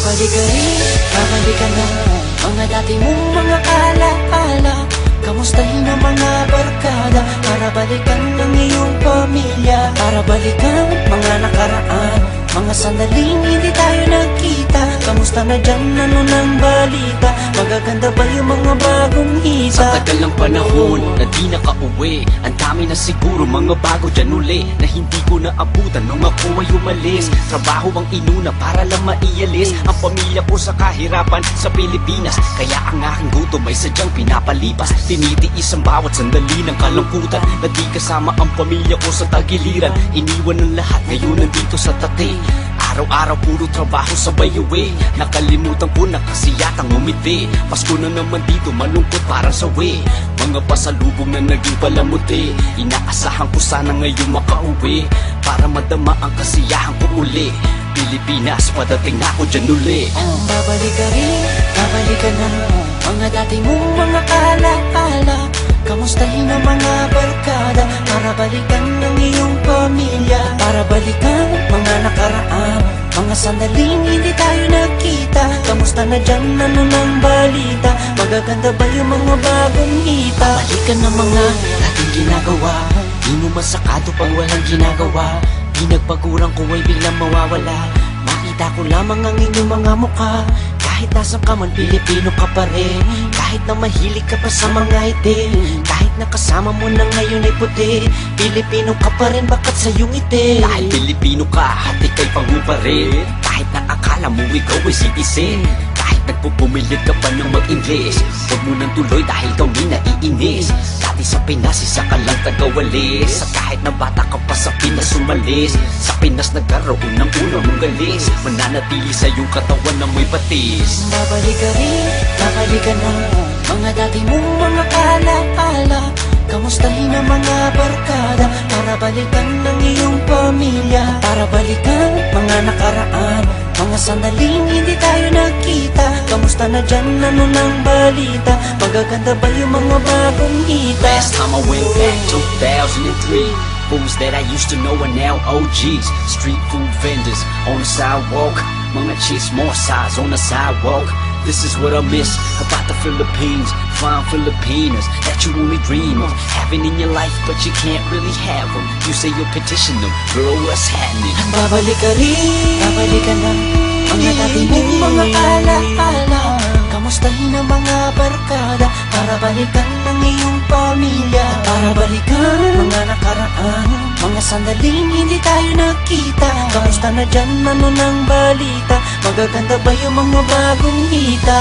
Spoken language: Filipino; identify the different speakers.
Speaker 1: Babalik ka rin, babalik ka na. Mga dati mong mga alaala, kamustahin ang mga barkada, para balikan ng iyong pamilya, para balikan mga nakaraan, mga sandaling hindi tayo nagkita. Kamusta na dyan, ano ng balita? Magaganda ba yung mga bagong hita?
Speaker 2: Sa tagal ng panahon na di nakauwi, ang dami na siguro mga bago dyan uli, na hindi ko naabutan nung ako ay umalis. Trabaho ang inuna para lang maialis ang pamilya ko sa kahirapan sa Pilipinas. Kaya ang aking gutom ay sadyang pinapalipas. Tinitiis ang bawat sandali ng kalungkutan, na di kasama ang pamilya ko sa tagiliran. Iniwan ng lahat, ngayon nandito sa tate. Araw-araw puro trabaho sabay uwi, nakalimutan ko na kasi yatang umiti. Pasko na naman dito, malungkot parang sawi, mga pasalubong na naging palamuti. Inaasahan ko sana ngayon makauwi, para madama ang kasiyahan ko uli. Pilipinas, padating na ako dyan uli.
Speaker 1: Babalik ka rin, babalik ka na. Mga dati mong mga alaala, kamustahin ang mga barkada, para balikan ng iyong pamilya, para balikan mga nakaraan, mga sandaling hindi tayo nagkita. Kamusta na dyan, ano ng balita? Magaganda ba yung mga bagong hita?
Speaker 2: Balikan ng mga dating ginagawa, di mo masakado pag walang ginagawa. Di nagpagurang ko ay biglang mawawala, makita ko lamang ang inyong mga mukha. Kahit nasa ka man, Pilipino ka pa rin. Kahit na mahilig ka pa sa mga itim, kahit nakasama mo na ngayon ay puti, Pilipino ka pa rin, bakat sa iyong itim. Dahil Pilipino ka, hati kay pangu pa rin. Kahit na akala mo ikaw ay citizen, kahit nagpupumilit ka pa ng mag-English, huwag mo nang tuloy dahil kami naiinis. Dati sa Pinas, isa ka lang tagawalis, at kahit na bata ka pa sa Pinas umalis, sa Pinas nagkaroon ng unang mong galis, mananatili sa iyong katawan na may batis.
Speaker 1: Babalik ka rin, babalik ka na. Mga dati mong mga alaala, kamustahin ang mga barkada, para balikan ng iyong pamilya, para balikan mga nakaraan, mga sandaling hindi tayo nagkita. Kamusta na dyan, ano ng balita? Magaganda ba yung mga bagong hita?
Speaker 2: Last time I went back, 2003, fools that I used to know are now OGs. Street food vendors on the sidewalk, mga chicks more size on the sidewalk. This is what I miss about the Philippines. Fine Filipinas that you only dream of having in your life, but you can't really have them. You say you'll petition them, girl, what's happening?
Speaker 1: Babalik ka rin, babalik ka na. Mga dati mong mga alaala, kamustahin ang mga barkada, para balikan ng iyong pamilya, para balikan mga nakaraan, mga sandaling hindi tayo nakita. Kamusta na dyan, ano ng balita? Magaganda ba yung mga bagong hita?